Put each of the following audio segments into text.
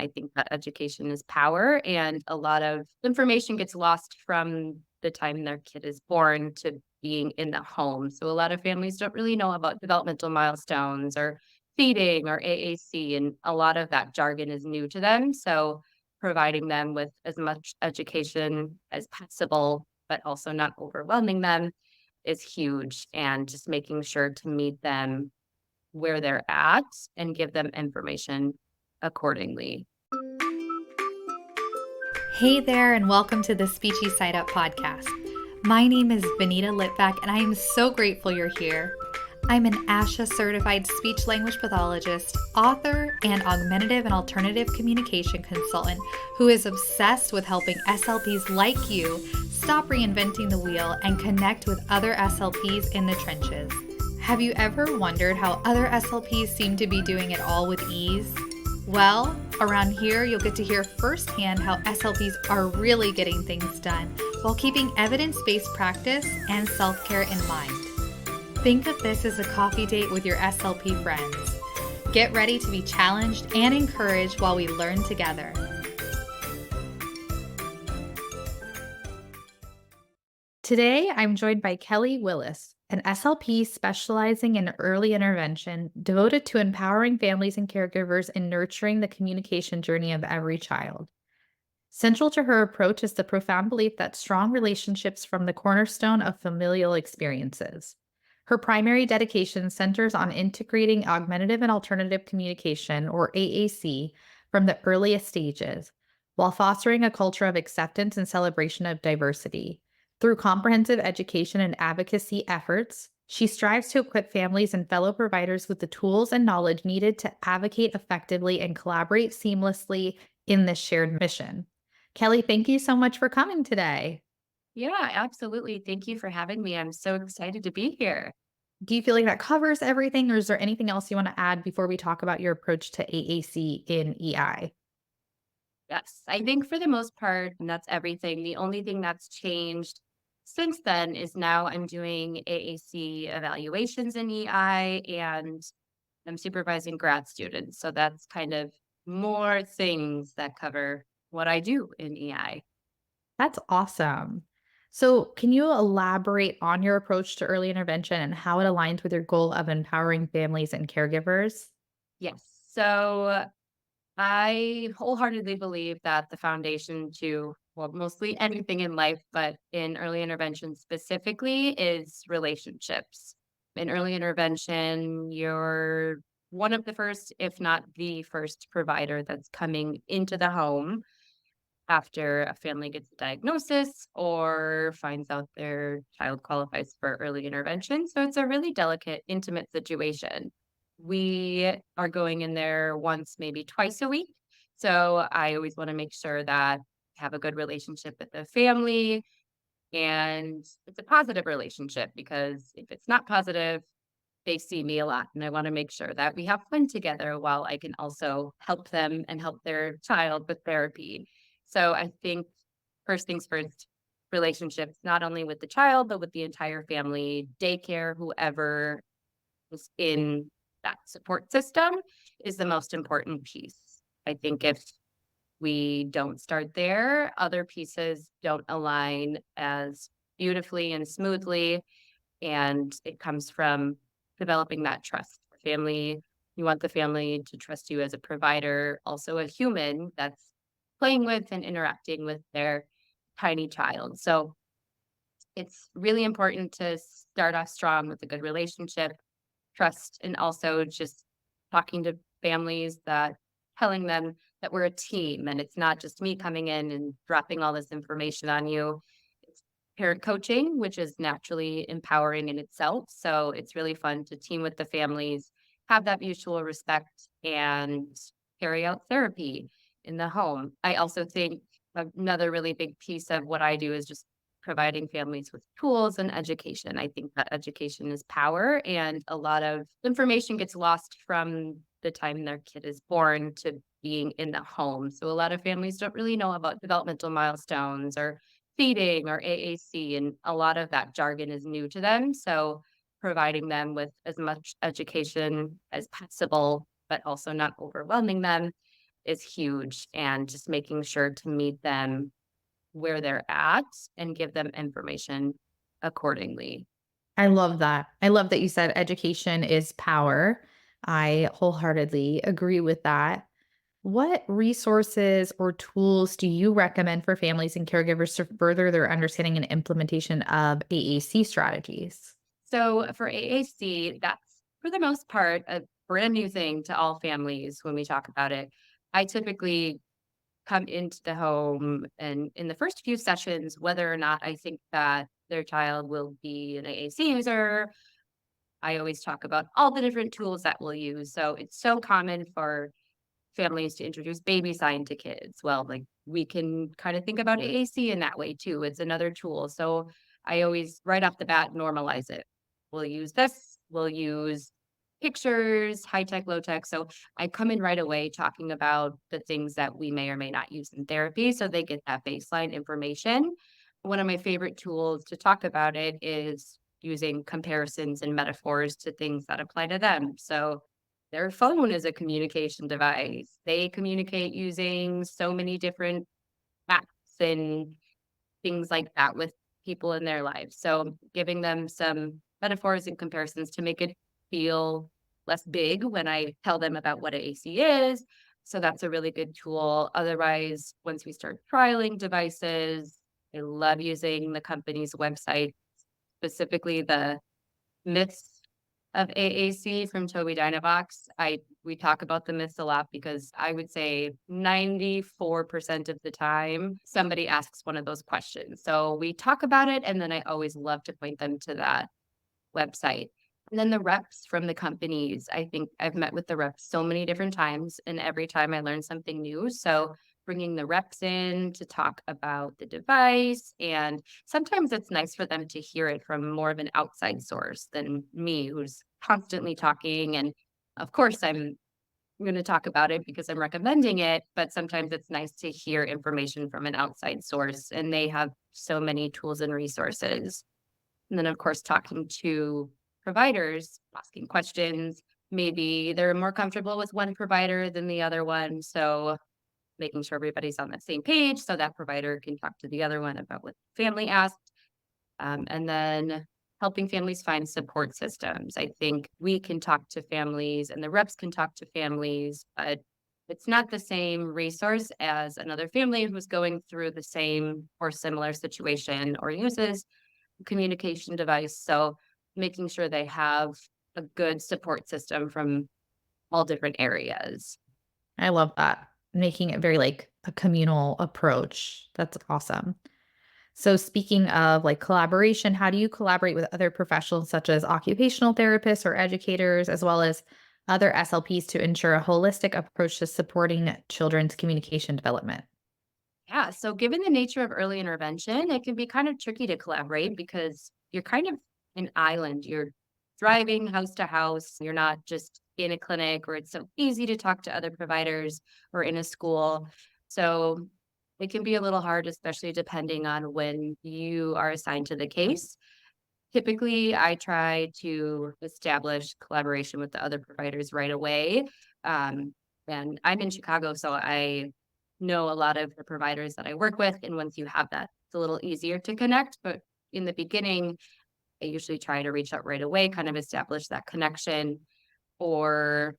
I think that education is power, and a lot of information gets lost from the time their kid is born to being in the home. So a lot of families don't really know about developmental milestones or feeding or AAC, and a lot of that jargon is new to them. So providing them with as much education as possible, but also not overwhelming them is huge. And just making sure to meet them where they're at and give them information accordingly. Hey there, and welcome to the Speechie Side Up podcast. My name is Vanita Litvack, and I am so grateful you're here. I'm an ASHA certified speech-language pathologist, author, and augmentative and alternative communication consultant who is obsessed with helping SLPs like you stop reinventing the wheel and connect with other SLPs in the trenches. Have you ever wondered how other SLPs seem to be doing it all with ease? Well, around here, you'll get to hear firsthand how SLPs are really getting things done while keeping evidence-based practice and self-care in mind. Think of this as a coffee date with your SLP friends. Get ready to be challenged and encouraged while we learn together. Today, I'm joined by Kellie Willis, an SLP specializing in early intervention, devoted to empowering families and caregivers in nurturing the communication journey of every child. Central to her approach is the profound belief that strong relationships form the cornerstone of familial experiences. Her primary dedication centers on integrating augmentative and alternative communication, or AAC, from the earliest stages, while fostering a culture of acceptance and celebration of diversity. Through comprehensive education and advocacy efforts, she strives to equip families and fellow providers with the tools and knowledge needed to advocate effectively and collaborate seamlessly in this shared mission. Kellie, thank you so much for coming today. Yeah, absolutely. Thank you for having me. I'm so excited to be here. Do you feel like that covers everything, or is there anything else you want to add before we talk about your approach to AAC in EI? Yes, I think for the most part, that's everything. The only thing that's changed since then is now I'm doing AAC evaluations in EI and I'm supervising grad students. So that's kind of more things that cover what I do in EI. That's awesome. So, can you elaborate on your approach to early intervention and how it aligns with your goal of empowering families and caregivers? Yes. So I wholeheartedly believe that the foundation to, well, mostly anything in life, but in early intervention specifically, is relationships. In early intervention, you're one of the first, if not the first provider that's coming into the home after a family gets a diagnosis or finds out their child qualifies for early intervention. So it's a really delicate, intimate situation. We are going in there once, maybe twice a week. So I always want to make sure that I have a good relationship with the family and it's a positive relationship because if it's not positive, they see me a lot. And I want to make sure that we have fun together while I can also help them and help their child with therapy. So I think first things first, relationships, not only with the child, but with the entire family, daycare, whoever is in that support system is the most important piece. I think if we don't start there, other pieces don't align as beautifully and smoothly. And it comes from developing that trust. Family, you want the family to trust you as a provider, also a human that's playing with and interacting with their tiny child. So it's really important to start off strong with a good relationship, trust, and also just talking to families that telling them that we're a team and it's not just me coming in and dropping all this information on you. It's parent coaching, which is naturally empowering in itself. So it's really fun to team with the families, have that mutual respect, and carry out therapy in the home. I also think another really big piece of what I do is just providing families with tools and education. I think that education is power, and a lot of information gets lost from the time their kid is born to being in the home. So a lot of families don't really know about developmental milestones or feeding or AAC, and a lot of that jargon is new to them. So providing them with as much education as possible, but also not overwhelming them is huge, and just making sure to meet them where they're at and give them information accordingly. I love that. I love that you said education is power. I wholeheartedly agree with that. What resources or tools do you recommend for families and caregivers to further their understanding and implementation of AAC strategies? So for AAC, that's for the most part a brand new thing to all families when we talk about it. I typically come into the home and in the first few sessions, whether or not I think that their child will be an AAC user, I always talk about all the different tools that we'll use. So it's so common for families to introduce baby sign to kids. Well, like we can kind of think about AAC in that way too. It's another tool. So I always right off the bat normalize it. We'll use this, we'll use pictures, high tech, low tech. So I come in right away talking about the things that we may or may not use in therapy so they get that baseline information. One of my favorite tools to talk about it is using comparisons and metaphors to things that apply to them. So their phone is a communication device. They communicate using so many different apps and things like that with people in their lives. So giving them some metaphors and comparisons to make it feel less big when I tell them about what AAC is. So that's a really good tool. Otherwise, once we start trialing devices, I love using the company's website, specifically the myths of AAC from Toby Dynavox. We talk about the myths a lot because I would say 94% of the time somebody asks one of those questions. So we talk about it and then I always love to point them to that website. And then the reps from the companies, I think I've met with the reps so many different times, and every time I learn something new. So bringing the reps in to talk about the device, and sometimes it's nice for them to hear it from more of an outside source than me, who's constantly talking. And of course, I'm going to talk about it because I'm recommending it, but sometimes it's nice to hear information from an outside source, and they have so many tools and resources. And then, of course, talking to providers, asking questions. Maybe they're more comfortable with one provider than the other one. So, making sure everybody's on the same page so that provider can talk to the other one about what the family asked. And then helping families find support systems. I think we can talk to families and the reps can talk to families, but it's not the same resource as another family who's going through the same or similar situation or uses communication device. So making sure they have a good support system from all different areas. I love that. Making it very like a communal approach. That's awesome. So speaking of like collaboration, how do you collaborate with other professionals such as occupational therapists or educators, as well as other SLPs to ensure a holistic approach to supporting children's communication development? Yeah. So given the nature of early intervention, it can be kind of tricky to collaborate because you're kind of an island. You're driving house to house. You're not just in a clinic where it's so easy to talk to other providers or in a school. So it can be a little hard, especially depending on when you are assigned to the case. Typically, I try to establish collaboration with the other providers right away. Um, and I'm in Chicago, so I know a lot of the providers that I work with. And once you have that, it's a little easier to connect. But in the beginning, I usually try to reach out right away, kind of establish that connection. Or,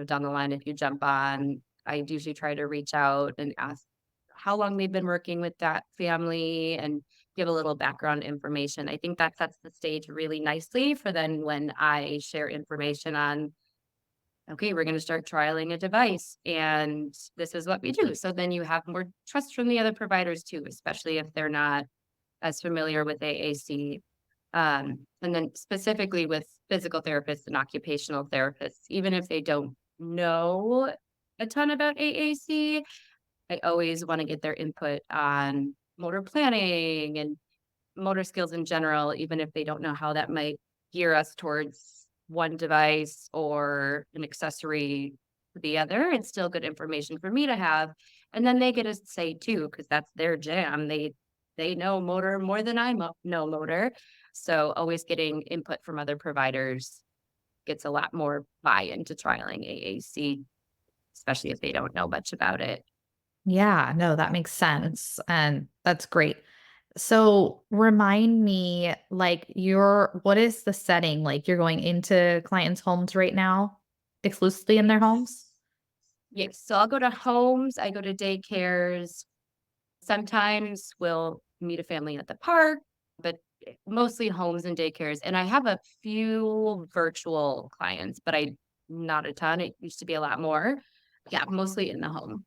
down the line, if you jump on, I usually try to reach out and ask how long they've been working with that family and give a little background information. I think that sets the stage really nicely for then when I share information on, okay, we're going to start trialing a device and this is what we do. So then you have more trust from the other providers too, especially if they're not as familiar with AAC. And then specifically with physical therapists and occupational therapists, even if they don't know a ton about AAC, I always want to get their input on motor planning and motor skills in general, even if they don't know how that might gear us towards one device or an accessory to the other. It's still good information for me to have. And then they get a say too, because that's their jam. They know motor more than know motor. So always getting input from other providers gets a lot more buy-in to trialing AAC. especially if they don't know much about it. Yeah, no, that makes sense. And that's great. So remind me, what is the setting? Like you're going into clients' homes right now, exclusively in their homes? Yes. Yes. So I'll go to homes, I go to daycares. Sometimes we'll meet a family at the park, but mostly homes and daycares. And I have a few virtual clients, but I not a ton. It used to be a lot more. Yeah, mostly in the home.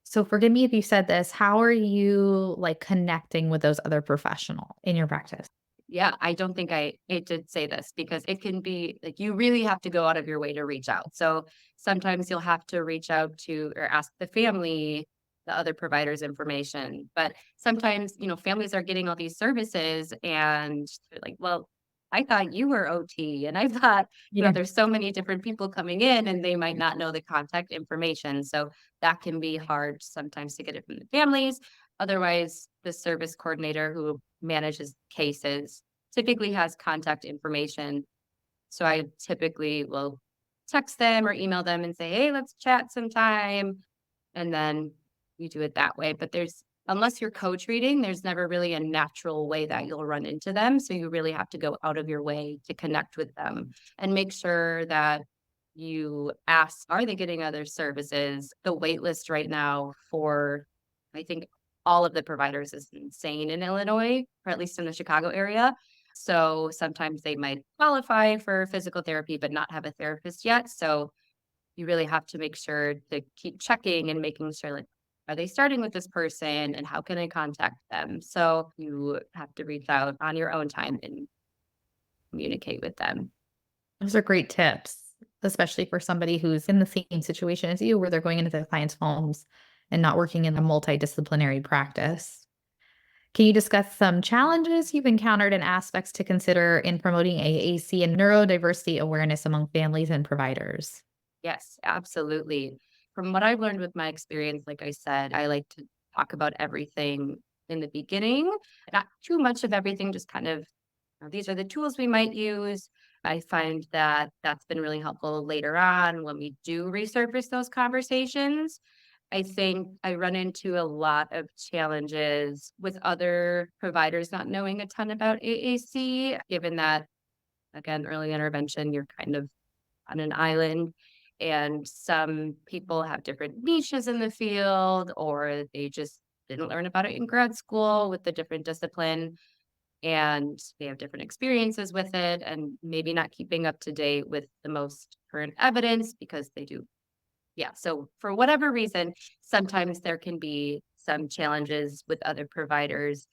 So forgive me if you said this. How are you like connecting with those other professional in your practice? Yeah, I don't think I hate to say this because it can be like you really have to go out of your way to reach out. So sometimes you'll have to reach out to or ask the family, the other provider's information. But sometimes, families are getting all these services and they're like, well, I thought you were OT. And I thought, Yeah. there's so many different people coming in and they might not know the contact information. So that can be hard sometimes to get it from the families. Otherwise, the service coordinator who manages cases typically has contact information. So I typically will text them or email them and say, hey, let's chat sometime. And then you do it that way. But unless you're coach reading, there's never really a natural way that you'll run into them. So you really have to go out of your way to connect with them and make sure that you ask, are they getting other services? The wait list right now for, I think, all of the providers is insane in Illinois, or at least in the Chicago area. So sometimes they might qualify for physical therapy, but not have a therapist yet. So you really have to make sure to keep checking and making sure, like, are they starting with this person and how can I contact them? So you have to reach out on your own time and communicate with them. Those are great tips, especially for somebody who's in the same situation as you, where they're going into the clients' homes and not working in a multidisciplinary practice. Can you discuss some challenges you've encountered and aspects to consider in promoting AAC and neurodiversity awareness among families and providers? Yes, absolutely. From what I've learned with my experience, like I said, I like to talk about everything in the beginning, not too much of everything, just kind of these are the tools we might use. I find that that's been really helpful later on when we do resurface those conversations. I think I run into a lot of challenges with other providers not knowing a ton about AAC, given that, again, early intervention, you're kind of on an island. And some people have different niches in the field, or they just didn't learn about it in grad school with the different discipline and they have different experiences with it and maybe not keeping up to date with the most current evidence because they do. Yeah. So for whatever reason, sometimes there can be some challenges with other providers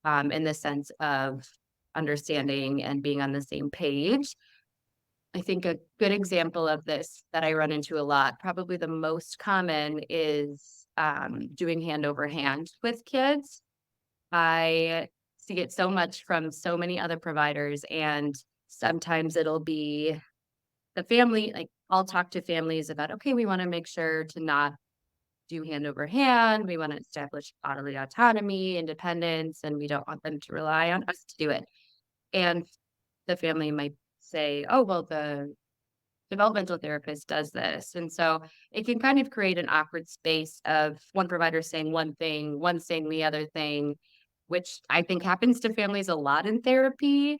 in the sense of understanding and being on the same page. I think a good example of this that I run into a lot, probably the most common, is doing hand over hand with kids. I see it so much from so many other providers, and sometimes it'll be the family, like, I'll talk to families about, "Okay, we wanna make sure to not do hand over hand. We wanna establish bodily autonomy, independence, and we don't want them to rely on us to do it." And the family might say, "Oh, well, the developmental therapist does this." And so it can kind of create an awkward space of one provider saying one thing, one saying the other thing, which I think happens to families a lot in therapy,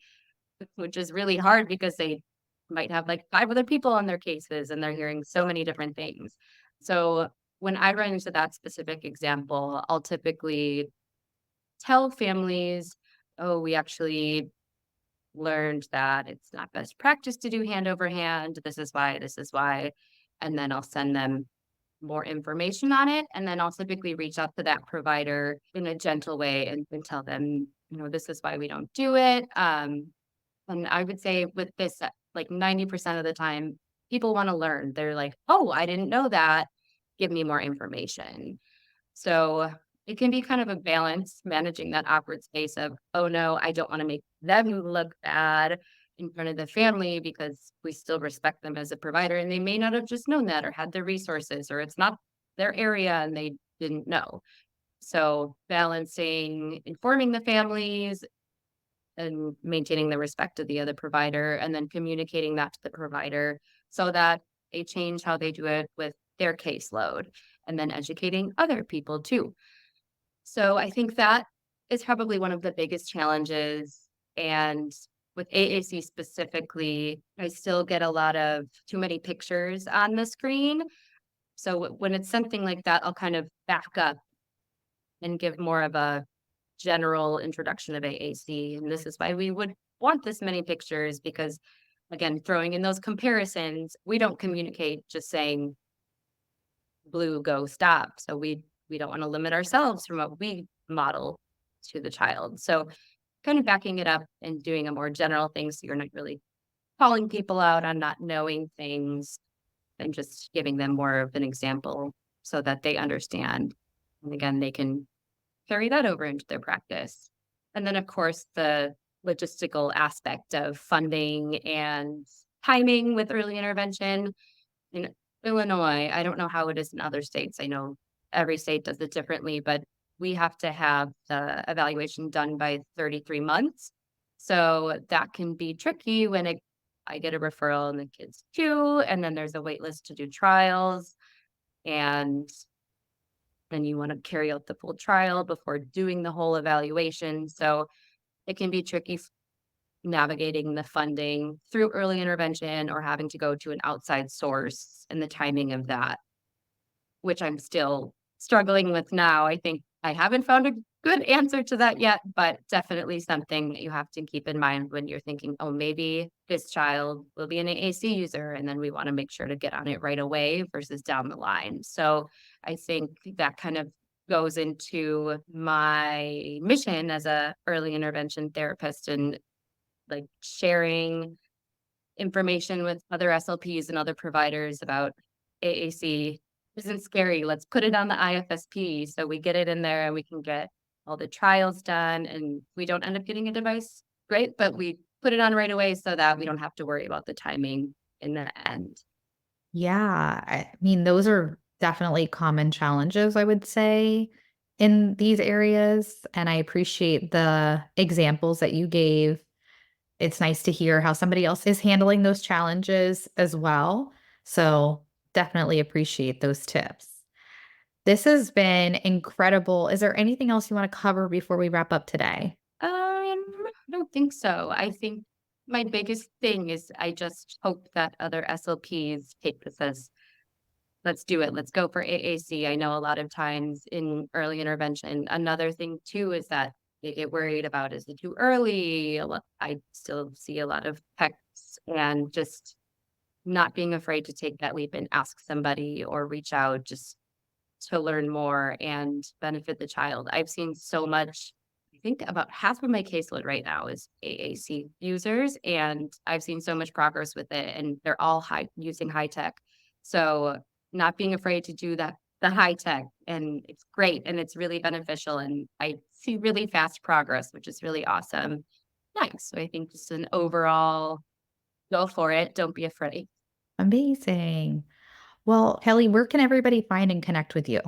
which is really hard because they might have like five other people on their cases and they're hearing so many different things. So when I run into that specific example, I'll typically tell families, oh, we actually learned that it's not best practice to do hand over hand. This is why, this is why. And then I'll send them more information on it. And then I'll typically reach out to that provider in a gentle way and tell them, this is why we don't do it. And I would say with this, like 90% of the time, people want to learn. They're like, oh, I didn't know that. Give me more information. So it can be kind of a balance managing that awkward space of, oh no, I don't want to make them look bad in front of the family because we still respect them as a provider and they may not have just known that or had the resources or it's not their area and they didn't know. So balancing informing the families and maintaining the respect of the other provider and then communicating that to the provider so that they change how they do it with their caseload, and then educating other people too. So I think that is probably one of the biggest challenges. And with AAC specifically, I still get a lot of too many pictures on the screen. So when it's something like that, I'll kind of back up and give more of a general introduction of AAC. And this is why we would want this many pictures because, again, throwing in those comparisons, we don't communicate just saying blue, go, stop. So we don't want to limit ourselves from what we model to the child. So kind of backing it up and doing a more general thing so you're not really calling people out on not knowing things and just giving them more of an example so that they understand. And again, they can carry that over into their practice. And then, of course, the logistical aspect of funding and timing with early intervention. In Illinois, I don't know how it is in other states. I know every state does it differently, but we have to have the evaluation done by 33 months. So that can be tricky when I get a referral and the kids too, and then there's a wait list to do trials, and then you want to carry out the full trial before doing the whole evaluation. So it can be tricky navigating the funding through early intervention or having to go to an outside source and the timing of that, which I'm still struggling with now. I think I haven't found a good answer to that yet, but definitely something that you have to keep in mind when you're thinking, oh, maybe this child will be an AAC user, and then we want to make sure to get on it right away versus down the line. So I think that kind of goes into my mission as a early intervention therapist and like sharing information with other SLPs and other providers about AAC isn't scary. Let's put it on the IFSP so we get it in there and we can get all the trials done and we don't end up getting a device. Great, but we put it on right away so that we don't have to worry about the timing in the end. Yeah, I mean, those are definitely common challenges, I would say, in these areas. And I appreciate the examples that you gave. It's nice to hear how somebody else is handling those challenges as well. So definitely appreciate those tips. This has been incredible. Is there anything else you want to cover before we wrap up today? I don't think so. I think my biggest thing is I just hope that other SLPs take this as let's do it. Let's go for AAC. I know a lot of times in early intervention, another thing too is that they get worried about is it too early? I still see a lot of texts and just not being afraid to take that leap and ask somebody or reach out just to learn more and benefit the child. I've seen so much. I think about half of my caseload right now is AAC users, and I've seen so much progress with it, and they're all using high tech. So not being afraid to do that, the high tech, and it's great and it's really beneficial. And I see really fast progress, which is really awesome. Nice. So I think just an overall go for it. Don't be afraid. Amazing. Well, Kelly, where can everybody find and connect with you?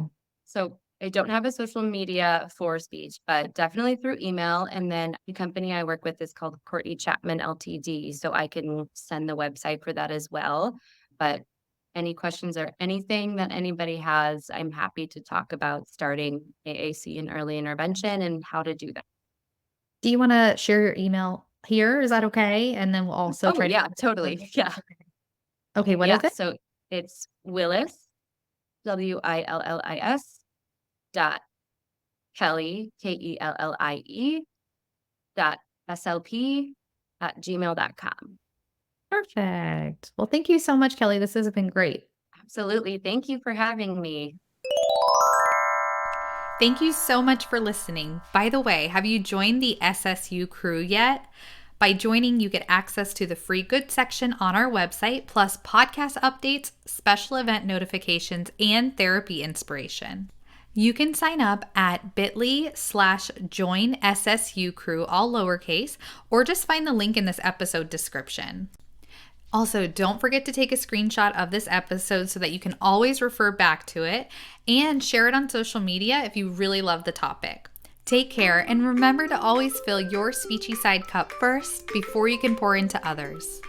So I don't have a social media for speech, but definitely through email. And then the company I work with is called Courtney Chapman Ltd. So I can send the website for that as well. But any questions or anything that anybody has, I'm happy to talk about starting AAC and early intervention and how to do that. Do you want to share your email here? Is that okay? And then we'll also Oh, try to. yeah, totally. Yeah. Okay, what Yeah. is it? So it's Willis, Willis dot Kellie, Kellie dot SLP at gmail.com. Perfect. Well, thank you so much, Kelly. This has been great. Absolutely. Thank you for having me. Thank you so much for listening. By the way, have you joined the SSU crew yet? By joining, you get access to the free good section on our website, plus podcast updates, special event notifications, and therapy inspiration. You can sign up at bit.ly/join SSU crew, all lowercase, or just find the link in this episode description. Also, don't forget to take a screenshot of this episode so that you can always refer back to it and share it on social media if you really love the topic. Take care and remember to always fill your Speechy Side cup first before you can pour into others.